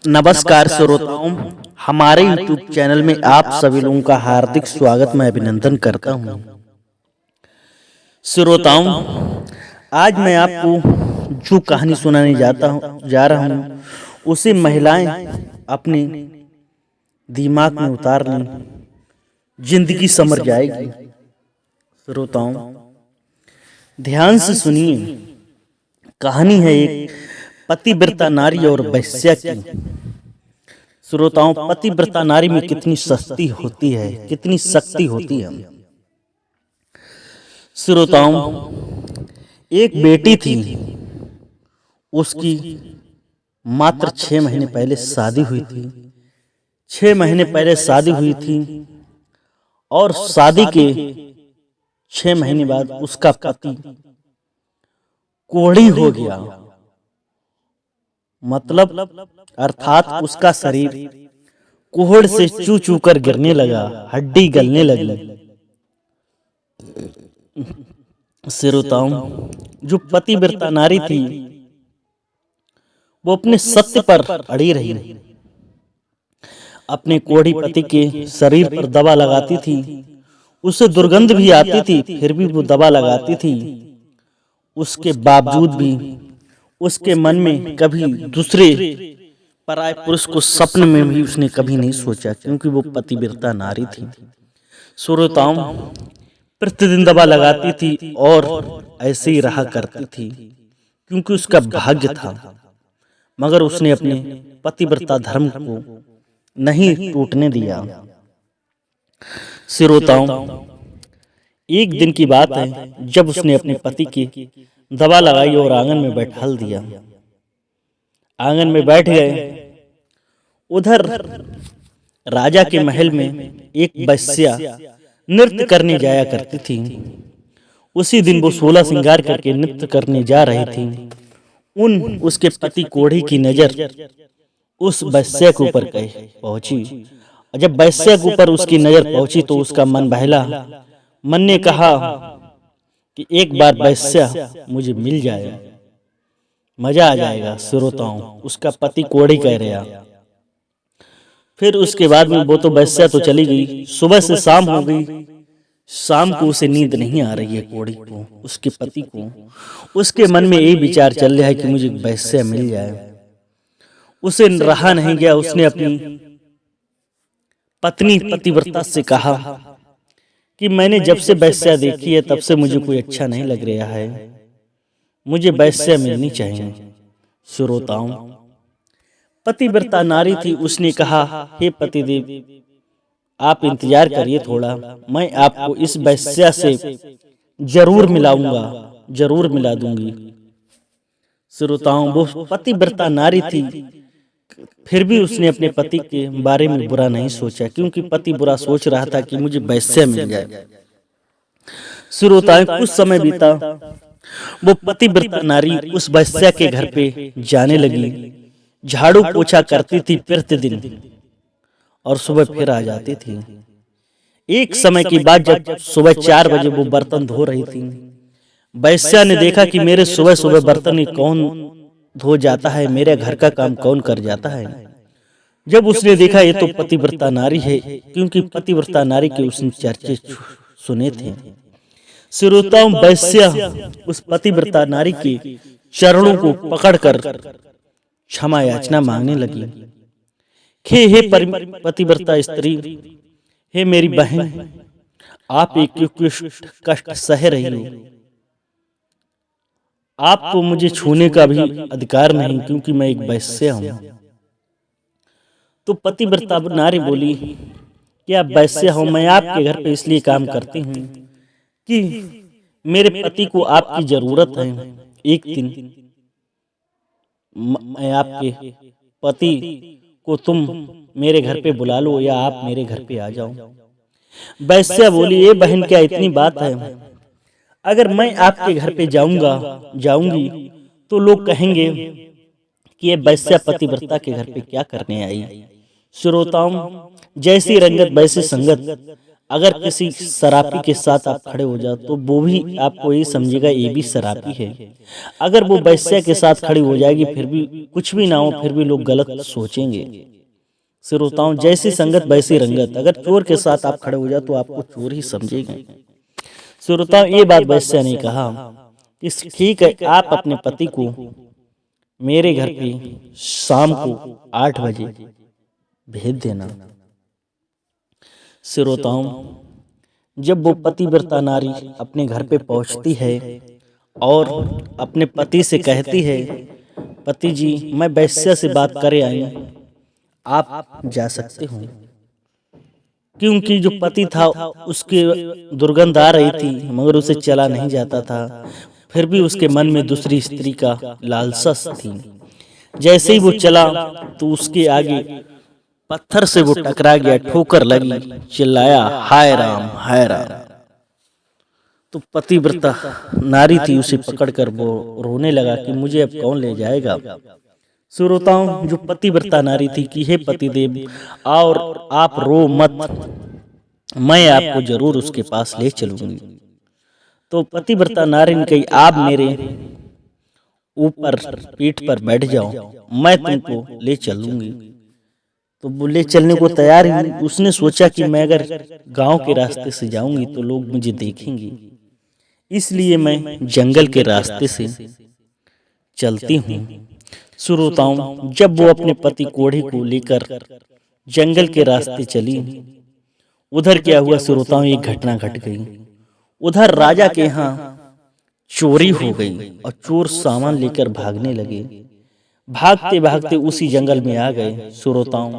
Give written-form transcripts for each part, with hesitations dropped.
नमस्कार श्रोताओं, हमारे YouTube चैनल में आप सभी लोगों का हार्दिक स्वागत मैं अभिनंदन करता हूं। श्रोताओं, आज मैं आपको जो कहानी सुनाने जा रहा हूं, उसे महिलाएं अपने दिमाग में उतार लें, जिंदगी संवर जाएगी। श्रोताओं, ध्यान से सुनिए। कहानी है एक पतिव्रता नारी और वेश्या की। श्रोताओं, पतिव्रता नारी में कितनी सस्ती होती है, कितनी शक्ति होती है। श्रोताओं, एक बेटी थी, उसकी मात्र 6 महीने पहले शादी हुई थी। 6 महीने पहले शादी हुई थी और शादी के 6 महीने बाद उसका पति कोढ़ी हो गया। मतलब अर्थात उसका शरीर कोहड़ से चू चू कर गिरने लगा, हड्डी गलने लगी। श्रोताओं, जो पतिव्रता नारी थी वो अपने सत्य पर अड़ी रही। अपने कोढ़ी पति के शरीर पर दवा लगाती थी, उसे दुर्गंध भी आती थी, फिर भी वो दवा लगाती थी। उसके बावजूद भी उसके मन में कभी दूसरे पराये पुरुष को सपने में भी उसने कभी नहीं सोचा, क्योंकि वो पतिव्रता नारी थी। श्रोताओं, प्रतिदिन दवा लगाती थी और ऐसे ही रहा करती थी, क्योंकि उसका भाग्य था। मगर उसने अपने पतिव्रता धर्म को नहीं टूटने दिया। श्रोताओं, एक दिन की बात है जब उसने अपने पति की दवा लगाई और आंगन में बैठाल दिया। आंगन में बैठ गए। उधर राजा के महल में एक वेश्या नृत्य करने जाया करती थी। उसी दिन वो 16 श्रृंगार करके नृत्य करने जा रही थी। उसके पति कोढ़ी की नजर उस वेश्या के ऊपर पहुंची। जब वेश्या के ऊपर उसकी नजर पहुंची तो उसका मन बहला। मन ने कहा कि एक बार वेश्या मुझे मिल जाए, मजा आ जाएगा। श्रोताओं, उसका पति कोढ़ी कह रहा। फिर उसके बाद में वो तो वेश्या तो चली गई। सुबह से शाम हो गई। शाम को उसे नींद नहीं आ रही है कोढ़ी को, उसके पति को। उसके मन में यही विचार चल रहा है कि मुझे वेश्या मिल जाए। उसे रहा नहीं गया। उसने अपनी पत्नी पतिव्रता से कहा कि मैंने जब से वेश्या देखी है तब से मुझे कोई अच्छा नहीं लग रहा है, मुझे वेश्या मिलनी चाहिए। श्रोताओं, पतिव्रता नारी थी। उसने कहा, हे पतिदेव, आप इंतजार करिए थोड़ा, मैं आपको इस वेश्या से जरूर मिलाऊंगा, जरूर मिला दूंगी। श्रोताओं, वो पतिव्रता नारी थी, फिर भी उसने अपने पति के बारे में बुरा नहीं सोचा, क्योंकि पति बुरा सोच रहा था कि मुझे वेश्या मिल जाए। श्रोताएं, कुछ समय बीता। वो पतिव्रता नारी उस वेश्या के घर पे जाने लगी। झाड़ू पोछा करती थी प्रतिदिन और सुबह फिर आ जाती थी। एक समय की बात, जब सुबह 4 बजे वो बर्तन धो रही थी, वेश्या ने देखा कि मेरे सुबह सुबह बर्तन कौन धो जाता है, मेरे घर का काम कौन कर जाता है। जब उसने देखा ये तो पतिव्रता नारी है, क्योंकि पतिव्रता नारी के उसने चर्चे सुने थे। श्रोताओं, वेश्या उस पतिव्रता नारी के चरणों को पकड़कर क्षमा याचना मांगने लगी। हे पतिव्रता स्त्री, हे मेरी बहन, आप एक कष्ट सह रही हो। आपको मुझे छूने का भी अधिकार नहीं, क्योंकि मैं एक वेश्या हूं। तो पतिव्रता नारी बोली कि आप वेश्या हो, मैं आपके घर पे इसलिए काम करती हूं कि मेरे पति को आपकी जरूरत है। एक दिन मैं आपके पति को तुम मेरे घर पे बुला लो, या आप मेरे घर पे आ जाओ। वेश्या बोली, ये बहन, क्या इतनी बात है? अगर मैं आपके घर पे जाऊंगी तो लोग कहेंगे कि ये वेश्या पतिव्रता के घर पे क्या करने आई। श्रोताओं, जैसी रंगत वैसी संगत। अगर किसी शराबी के साथ आप खड़े हो जाओ तो वो भी आपको ये समझेगा ये भी शराबी है। अगर वो वेश्या के साथ खड़ी हो जाएगी फिर भी कुछ भी ना हो, फिर भी लोग गलत सोचेंगे। श्रोताओं, जैसी संगत वैसी रंगत। अगर चोर के साथ आप खड़े हो जाओ तो आपको चोर ही समझेंगे। श्रोताओं, ये बात वेश्या ने कहा कि ठीक है, आप अपने पति को मेरे घर पे शाम को 8 बजे भेज देना। श्रोताओं, जब वो पतिव्रता नारी अपने घर पे पहुंचती है और अपने पति से कहती है, पति जी मैं वेश्या से बात करे आई हूं, आप जा सकते हो। क्योंकि जो पति था उसके दुर्गंध आ रही थी मगर उसे चला नहीं जाता था, फिर भी उसके मन में दूसरी स्त्री का लालसा थी। जैसे ही वो चला तो उसके आगे पत्थर से वो टकरा गया, ठोकर लगी, चिल्लाया हाय राम हाय राम। तो पतिव्रता नारी थी, उसे पकड़कर वो रोने लगा कि मुझे अब कौन ले जाएगा। श्रोताओं, जो पतिव्रता नारी थी कि हे पतिदेव और आप रो मत, मैं आपको जरूर उसके पास ले चलूंगी। तो पतिव्रता नारी ने कही आप मेरे ऊपर पीठ पर बैठ जाओ, मैं तुमको ले चलूंगी। तो वो ले चलने को तैयार ही। उसने सोचा कि मैं अगर गांव के रास्ते से जाऊंगी तो लोग मुझे देखेंगे, इसलिए मैं जंगल के रास्ते से चलती हूँ। श्रोताओं, जब वो अपने पति कोढ़ी को लेकर जंगल के रास्ते चली, उधर क्या हुआ श्रोताओं, एक घटना घट गई। उधर राजा के यहाँ चोरी हो गई और चोर सामान लेकर भागने लगे। भागते भागते उसी जंगल में आ गए। श्रोताओं,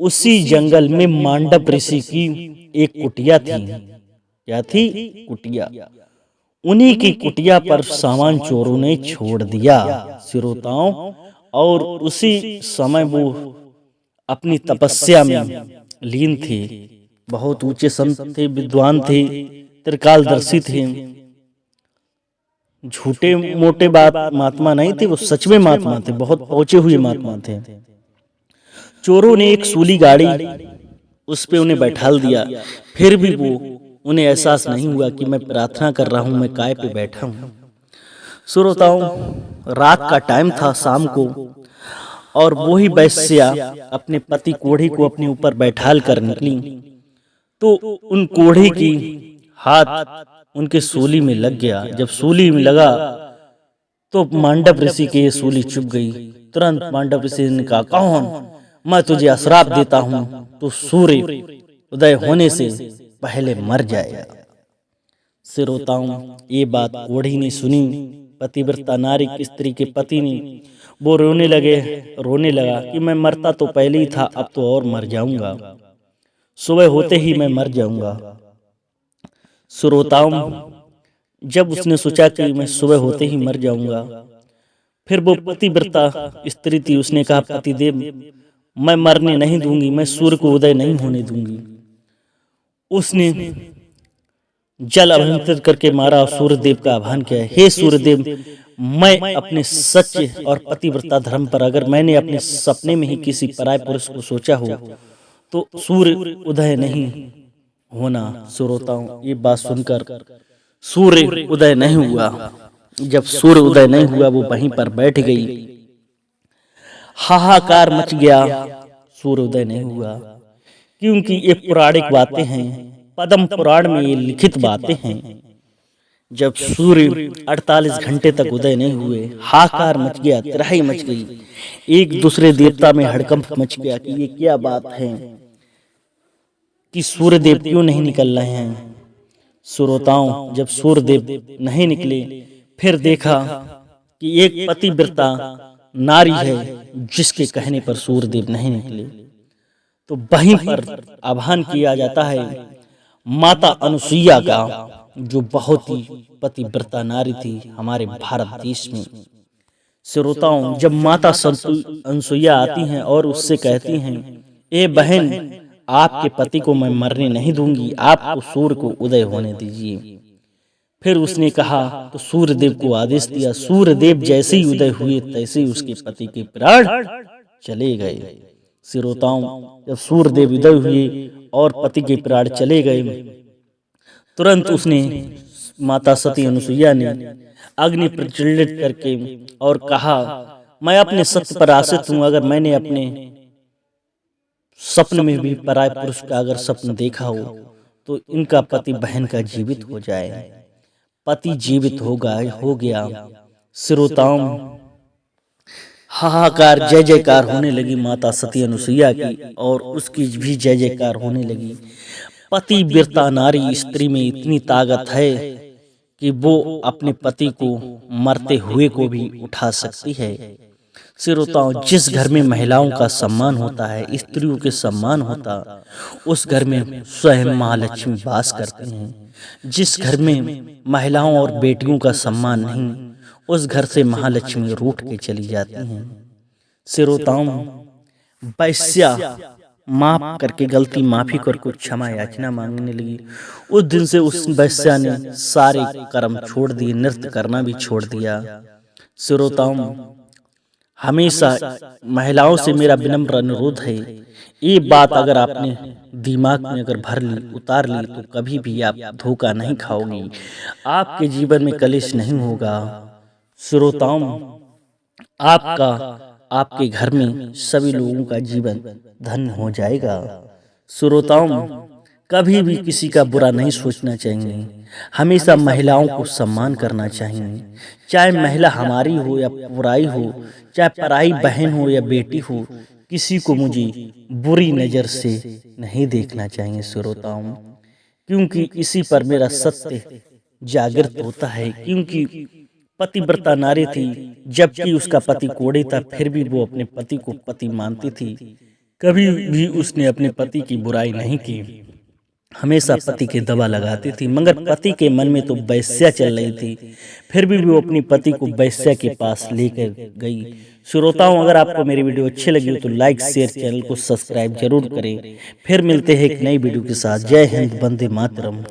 उसी जंगल में मांडव ऋषि की एक कुटिया थी। क्या थी? कुटिया। उन्हीं की कुटिया पर सामान चोरों ने छोड़ दिया। श्रोताओं, और उसी समय वो अपनी तपस्या में लीन थे। बहुत ऊंचे संत थे, विद्वान थे, त्रिकालदर्शी थे, झूठे मोटे बात महात्मा नहीं थे, वो सच में महात्मा थे, बहुत पहुंचे हुए महात्मा थे। चोरों ने एक सूली गाड़ी उस पे उन्हें बैठाल दिया, फिर भी वो उन्हें एहसास नहीं हुआ कि मैं प्रार्थना कर रहा हूं, मैं काय पे बैठा हूं। श्रोताओं, रात का टाइम था, शाम को, और वो ही वेश्या अपने पति कोढ़ी को अपने ऊपर बैठाल कर निकली तो उन कोढ़ी की हाथ उनके सूली में लग गया। जब सूली में लगा तो मांडव ऋषि के ये सूली चुभ गई। तुरंत मांडव ऋषि ने कहा, कौन? मैं तुझे श्राप देता हूं, तो सूर्य उदय होने से पहले मर जाएगा। श्रोताओं, ये बात कोढ़ी ने सुनी। पतिव्रता नारी की स्त्री के पति ने, वो रोने लगा कि मैं मरता तो पहले ही था, अब तो और मर जाऊंगा, सुबह होते ही मैं मर जाऊंगा। श्रोताओं, जब उसने सोचा कि मैं सुबह होते ही मर जाऊंगा, फिर वो पतिव्रता स्त्री थी, उसने कहा, पतिदेव मैं मरने नहीं दूंगी, मैं सूर्य को उदय नहीं होने दूंगी। उसने जल अभिमंत्रित करके मारा और सूर्यदेव का आह्वान किया, हे सूर्यदेव, मैं अपने सच्चे और पतिव्रता धर्म पर, अगर मैंने अपने सपने में ही किसी पराय पुरुष को सोचा हो तो सूर्य उदय नहीं होना। श्रोताओं, ये बात सुनकर सूर्य उदय नहीं हुआ। जब सूर्य उदय नहीं हुआ, वो वहीं पर बैठ गई। हाहाकार मच गया, सूर्य उदय नहीं हुआ। क्योंकि ये पौराणिक बातें हैं, पद्म पुराण में ये लिखित बातें हैं। जब सूर्य 48 घंटे तक उदय नहीं हुए, हाहाकार मच गया, तराही मच गई। एक दूसरे देवता में हड़कंप मच गया कि ये क्या बात है कि सूर्यदेव क्यों नहीं निकल रहे हैं। श्रोताओं, जब सूर्यदेव नहीं निकले, फिर देखा कि एक पतिव्रता नारी है जिसके कहने पर सूर्यदेव नहीं निकले। तो वहीं पर आह्वान किया जाता है माता अनुसुईया का, जो बहुत ही पतिव्रता नारी थी हमारे भारत देश में। श्रोताओं, जब माता अनुसुईया आती हैं और उससे कहती हैं, ए बहन, आपके पति को मैं मरने नहीं दूंगी, आपको सूर्य को उदय होने दीजिए। फिर उसने कहा तो सूर्यदेव को आदेश दिया। सूर्यदेव जैसे ही उदय हुए तैसे ही उसके पति के प्राण चले गए। श्रोताओं, जब सूर्यदेव उदय हुए और पति के प्राण चले गए, तुरंत उसने माता सती अनुसुईया ने अग्नि प्रज्वलित करके और कहा, मैं अपने सत्य पर आश्रित हूं। अगर मैंने अपने स्वप्न में भी पराय पुरुष का अगर स्वप्न देखा हो तो इनका पति बहन का जीवित हो जाए। पति जीवित हो गया। श्रोताओं, हाहाकार जय जयकार होने लगी माता सती अनुसुईया की, और उसकी भी जय जयकार होने लगी। पति वीरता नारी स्त्री में इतनी ताकत है कि वो अपने पति को मरते हुए को भी उठा सकती है। श्रोताओं, जिस घर में महिलाओं का सम्मान होता है, स्त्रियों के सम्मान होता, उस घर में स्वयं महालक्ष्मी वास करती हैं। जिस घर में महिलाओं और बेटियों का सम्मान नहीं, उस घर से महालक्ष्मी रूठ के चली जाती हैं। श्रोताओं, वैश्या माफ करके गलती माफी कर कुछ क्षमा याचना मांगने लगी। उस दिन से उस वैश्या ने सारे कर्म छोड़ दिए, नृत्य करना भी छोड़ दिया। श्रोताओं, हमेशा महिलाओं से मेरा विनम्र अनुरोध है, ये बात अगर आपने दिमाग में अगर भर ली, उतार ली, तो कभी भी आप धोखा नहीं खाओगी, आपके जीवन में कलेश नहीं होगा। श्रोताओं, आपके घर में सभी लोगों का जीवन धन्य हो जाएगा। श्रोताओं, कभी भी किसी का बुरा नहीं सोचना चाहिए, हमेशा महिलाओं को सम्मान करना चाहिए। चाहे महिला हमारी हो या बुराई हो, चाहे पराई बहन हो या बेटी हो, किसी को मुझे बुरी नज़र से नहीं देखना चाहिए। श्रोताओं, क्योंकि इसी पर मेरा सत्य जागृत होता है। क्योंकि पतिव्रता नारी थी, जबकि उसका पति कोढ़ी था, फिर भी वो अपने पति को पति मानती थी। कभी भी उसने अपने पति की बुराई नहीं की, हमेशा पति के दवा लगाती थी। मगर पति के मन में तो वैश्या चल रही थी, फिर भी वो अपनी पति को वैश्या के पास लेकर गई। श्रोताओं, अगर आपको मेरी वीडियो अच्छी लगी हो तो लाइक शेयर, चैनल को सब्सक्राइब जरूर करें। फिर मिलते हैं एक नई वीडियो के साथ। जय हिंद, वंदे मातरम।